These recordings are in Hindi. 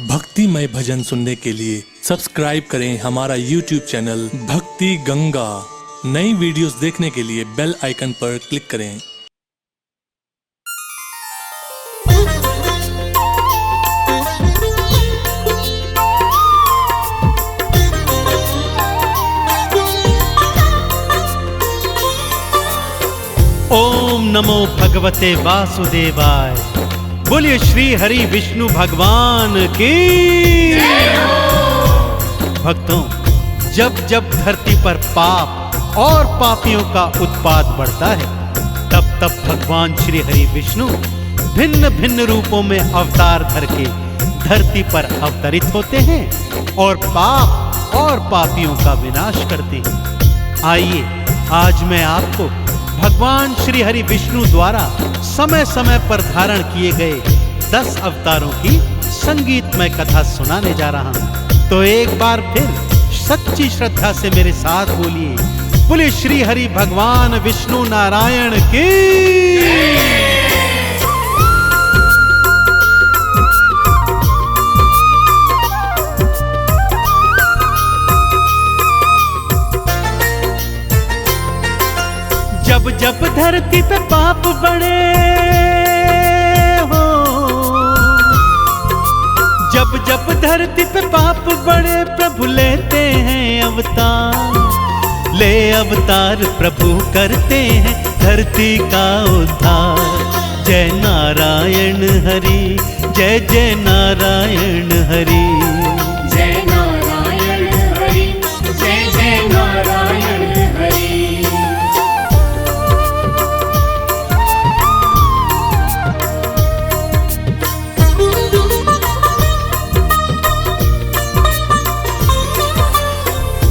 भक्तिमय भजन सुनने के लिए सब्सक्राइब करें हमारा YouTube चैनल भक्ति गंगा। नई वीडियोस देखने के लिए बेल आइकन पर क्लिक करें। ओम नमो भगवते वासुदेवाय। बोलिए श्री हरि विष्णु भगवान की जय हो। भक्तों, जब जब धरती पर पाप और पापियों का उत्पात बढ़ता है, तब तब भगवान श्री हरि विष्णु भिन्न भिन्न रूपों में अवतार धर के धरती पर अवतरित होते हैं और पाप और पापियों का विनाश करते हैं। आइए आज मैं आपको भगवान श्री हरि विष्णु द्वारा समय समय पर धारण किए गए 10 अवतारों की संगीतमय कथा सुनाने जा रहा हूं। तो एक बार फिर सच्ची श्रद्धा से मेरे साथ बोलिए श्री हरि भगवान विष्णु नारायण की। जब जब धरती पे पाप बढ़े हो, जब जब धरती पे पाप बढ़े, प्रभु लेते हैं अवतार। ले अवतार प्रभु करते हैं धरती का उद्धार। जय नारायण हरि, जय जय नारायण हरि। जय नारायण हरि, जय जय नारायण हरि।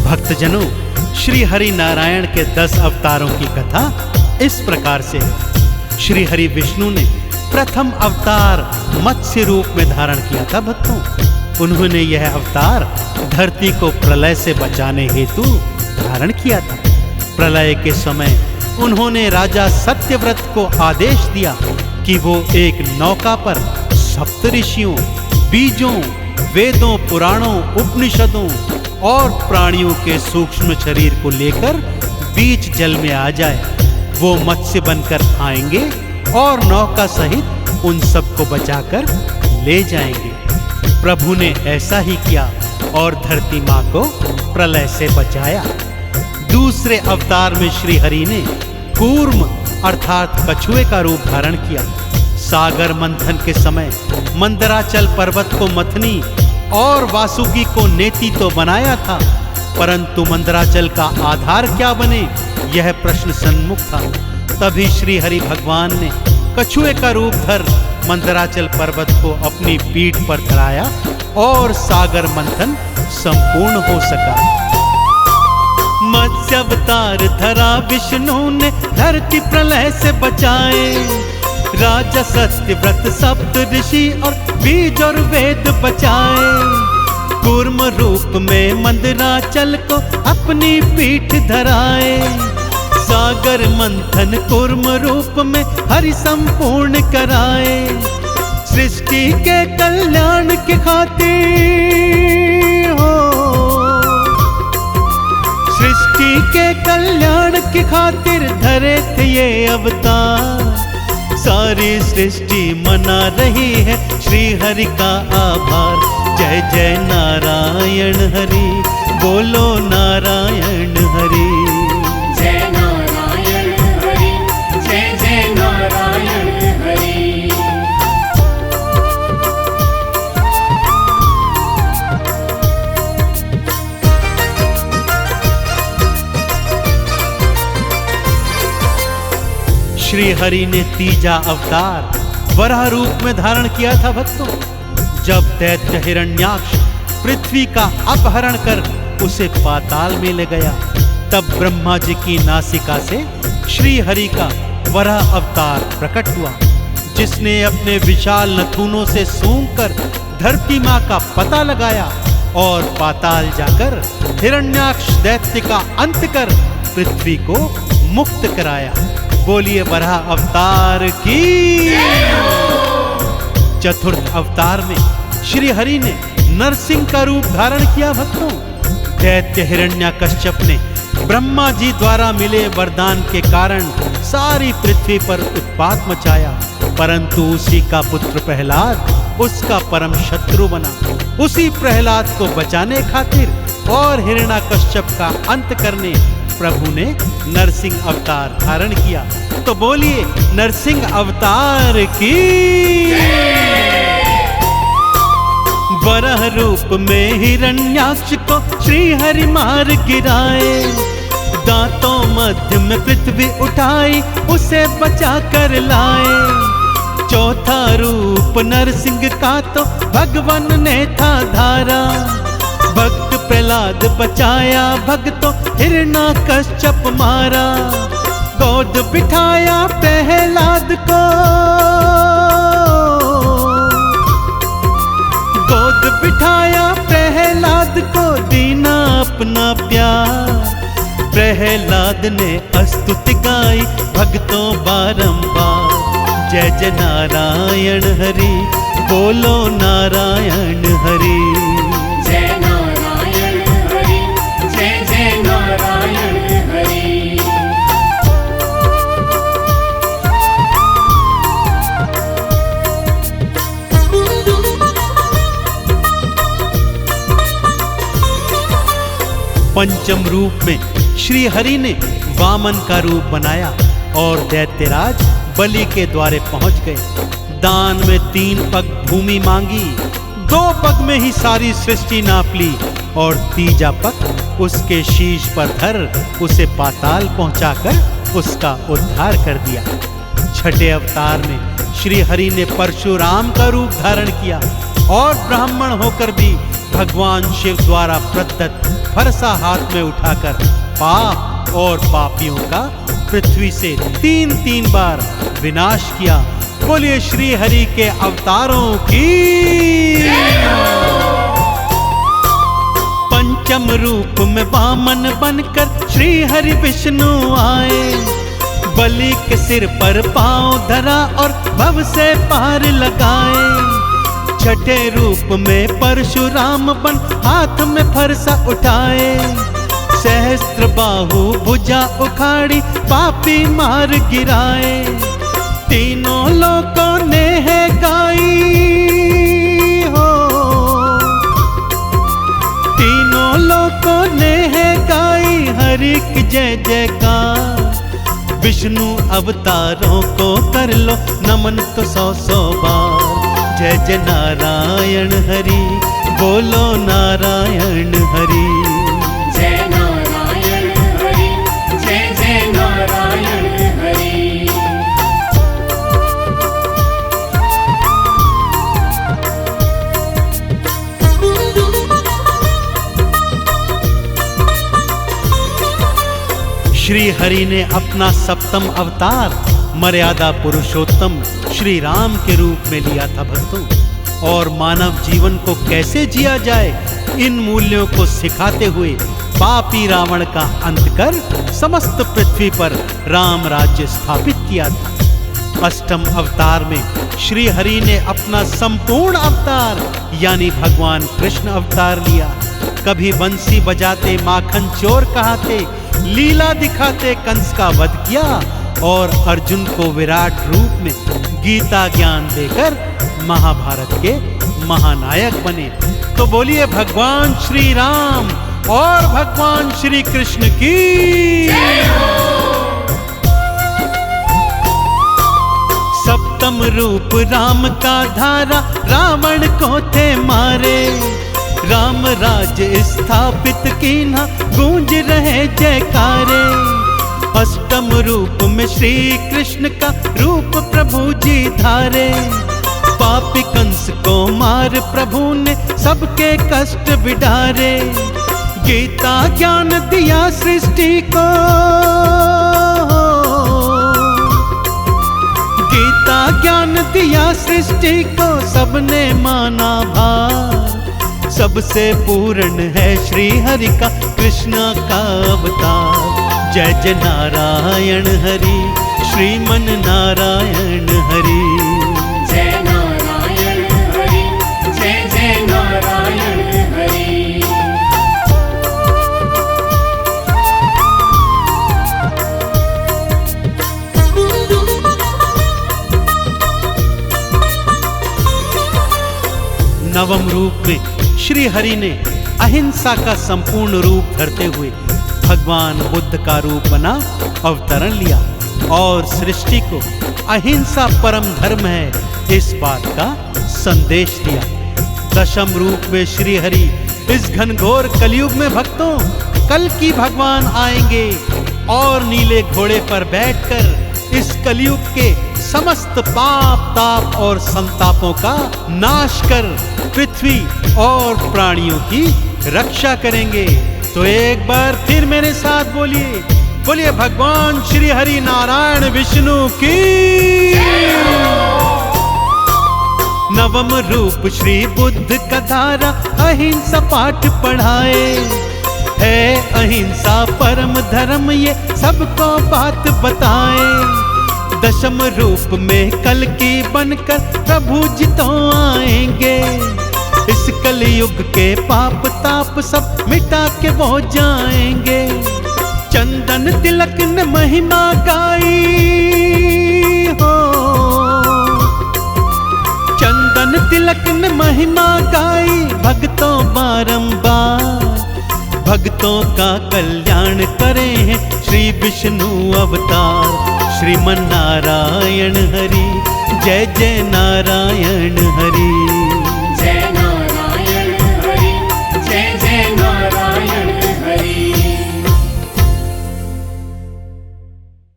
भक्तजनों, श्री हरि नारायण के 10 अवतारों की कथा इस प्रकार से है। श्री हरि विष्णु ने प्रथम अवतार मत्स्य रूप में धारण किया था। भक्तों, उन्होंने यह अवतार धरती को प्रलय से बचाने हेतु धारण किया था। प्रलय के समय उन्होंने राजा सत्यव्रत को आदेश दिया कि वो एक नौका पर सप्तऋषियों, बीजों, वेदों, पुराणों, उपनिषदों और प्राणियों के सूक्ष्म शरीर को लेकर बीच जल में आ जाए। वो मत्स्य बनकर आएंगे और नौका सहित उन सबको बचाकर ले जाएंगे। प्रभु ने ऐसा ही किया और धरती माँ को प्रलय से बचाया। दूसरे अवतार में श्री हरि ने कूर्म अर्थात कछुए का रूप धारण किया। सागर मंथन के समय मंदराचल पर्वत को मथनी और वासुकी को नेति तो बनाया था, परंतु मंदराचल का आधार क्या बने, यह प्रश्न सन्मुख था। तभी श्री हरि भगवान ने कछुए का रूप धर मंदराचल पर्वत को अपनी पीठ पर धराया और सागर मंथन संपूर्ण हो सका। मत्स्य अवतार धरा विष्णु ने धरती प्रलय से बचाए। राजा सत्यव्रत सप्त ऋषि और बीज और वेद बचाए। कूर्म रूप में मंदराचल को अपनी पीठ धराए। सागर मंथन कूर्म रूप में हरि संपूर्ण कराए। सृष्टि के कल्याण के खातिर हो, सृष्टि के कल्याण के खातिर धरे थे ये अवतार। सारी सृष्टि मना रही है श्री हरि का आभार। जय जय नारायण हरि, बोलो नारायण हरि। जय नारायण हरि, जय जय नारायण हरि। श्री हरि ने तीजा अवतार वराह रूप में धारण किया था। भक्तों, जब दैत्य हिरण्याक्ष पृथ्वी का अपहरण कर उसे पाताल में ले गया, तब ब्रह्मा जी की नासिका से श्री हरि का वराह अवतार प्रकट हुआ, जिसने अपने विशाल नथुनों से सूंघकर धरती माँ का पता लगाया और पाताल जाकर हिरण्याक्ष दैत्य का अंत कर पृथ्वी को मुक्त कराया। बोलिए वराह अवतार की। चतुर्थ अवतार में श्री हरि ने नरसिंह का रूप धारण किया। भक्तों, दैत्य हिरण्याकश्यप ने ब्रह्मा जी द्वारा मिले वरदान के कारण सारी पृथ्वी पर उत्पात मचाया, परंतु उसी का पुत्र प्रहलाद उसका परम शत्रु बना। उसी प्रहलाद को बचाने खातिर और हिरण्याकश्यप का अंत करने प्रभु ने नरसिंह अवतार धारण किया। तो बोलिए नरसिंह अवतार की। वराह रूप में हिरण्याक्ष को श्री हरि मार गिराए, दांतों मध्य में पृथ्वी उठाई उसे बचा कर लाए। चौथा रूप नरसिंह का तो भगवान ने था धारा, भक्त प्रहलाद बचाया भक्तों हिरण्याकश्यप मारा। गोद बिठाया प्रहलाद को, गोद बिठाया प्रहलाद को, दीना अपना प्यार। प्रहलाद ने स्तुति गाई भक्तों बारंबार, जय जय नारायण हरि, बोलो नारायण हरि। जय नारायण हरि, जय जय नारायण हरि। पंचम रूप में श्री हरि ने वामन का रूप बनाया और दैत्यराज बलि के द्वारे पहुंच गए। दान में 3 पग भूमि मांगी, 2 पग में ही सारी सृष्टि नाप ली और तीजा पग उसके शीश पर धर उसे पाताल पहुंचाकर उसका उद्धार कर दिया। छठे अवतार में श्री हरि ने परशुराम का रूप धारण किया और ब्राह्मण होकर भी भगवान शिव द्वारा प्रदत्त फरसा हाथ में उठाकर पाप और पापियों का पृथ्वी से 3-3 बार विनाश किया। बोलिए श्री हरि के अवतारों की। पंचम रूप में वामन बनकर श्री हरि विष्णु आए, बलि के सिर पर पांव धरा और भव से पार लगाए। छठे रूप में परशुराम बन हाथ में फरसा उठाए, सहस्त्र बाहु भुजा उखाड़ी पापी मार गिराए। तीनों लोकों ने है गाई हो, तीनों लोकों ने है गाई हरि की जय जयकार। विष्णु अवतारों को कर लो नमन तो 100 बार, जय जय नारायण हरि, बोलो नारायण हरि। जय नारायण हरि, जय जय नारायण हरि। श्री हरि ने अपना सप्तम अवतार मर्यादा पुरुषोत्तम श्री राम के रूप में लिया था भक्तों, और मानव जीवन को कैसे जिया जाए इन मूल्यों को सिखाते हुए पापी रावण का अंत कर समस्त पृथ्वी पर राम राज्य स्थापित किया था। अष्टम अवतार में श्री हरि ने अपना संपूर्ण अवतार यानी भगवान कृष्ण अवतार लिया। कभी बंसी बजाते माखन चोर कहाते, लीला दिखाते कंस का वध किया और अर्जुन को विराट रूप में गीता ज्ञान देकर महाभारत के महानायक बने। तो बोलिए भगवान श्री राम और भगवान श्री कृष्ण की। सप्तम रूप राम का धारा रावण को थे मारे, राम राज्य स्थापित कीन्हा गूंज रहे जयकारे। अष्टम रूप में श्री कृष्ण का रूप प्रभु जी धारे, पापी कंस को मार प्रभु ने सबके कष्ट बिडारे। गीता ज्ञान दिया सृष्टि को, गीता ज्ञान दिया सृष्टि को, सबने माना भार। सबसे पूर्ण है श्री हरि का कृष्ण का अवतार। जय जय नारायण हरि, श्रीमन नारायण हरि। जय नारायण हरि, जय जय नवम रूप में श्री हरि ने अहिंसा का संपूर्ण रूप धरते हुए भगवान बुद्ध का रूप बना अवतरण लिया और सृष्टि को अहिंसा परम धर्म है इस बात का संदेश दिया। दशम रूप में श्री हरि इस घनघोर कलयुग में भक्तों कल की भगवान आएंगे और नीले घोड़े पर बैठकर इस कलयुग के समस्त पाप ताप और संतापों का नाश कर पृथ्वी और प्राणियों की रक्षा करेंगे। तो एक बार फिर मेरे साथ बोलिए, बोलिए भगवान श्री हरि नारायण विष्णु की। नवम रूप श्री बुद्ध का धारा अहिंसा पाठ पढ़ाए, है अहिंसा परम धर्म ये सबको बात बताए। दशम रूप में कल की बनकर प्रभु जी तो आएंगे, इस कलयुग के पाप ताप सब मिटा के वो जाएंगे। चंदन तिलक ने महिमा गाई हो, चंदन तिलक ने महिमा गाई, भक्तों बारंबार भक्तों का कल्याण करे हैं श्री विष्णु अवतार। श्रीमन नारायण हरि, जय जय नारायण हरि।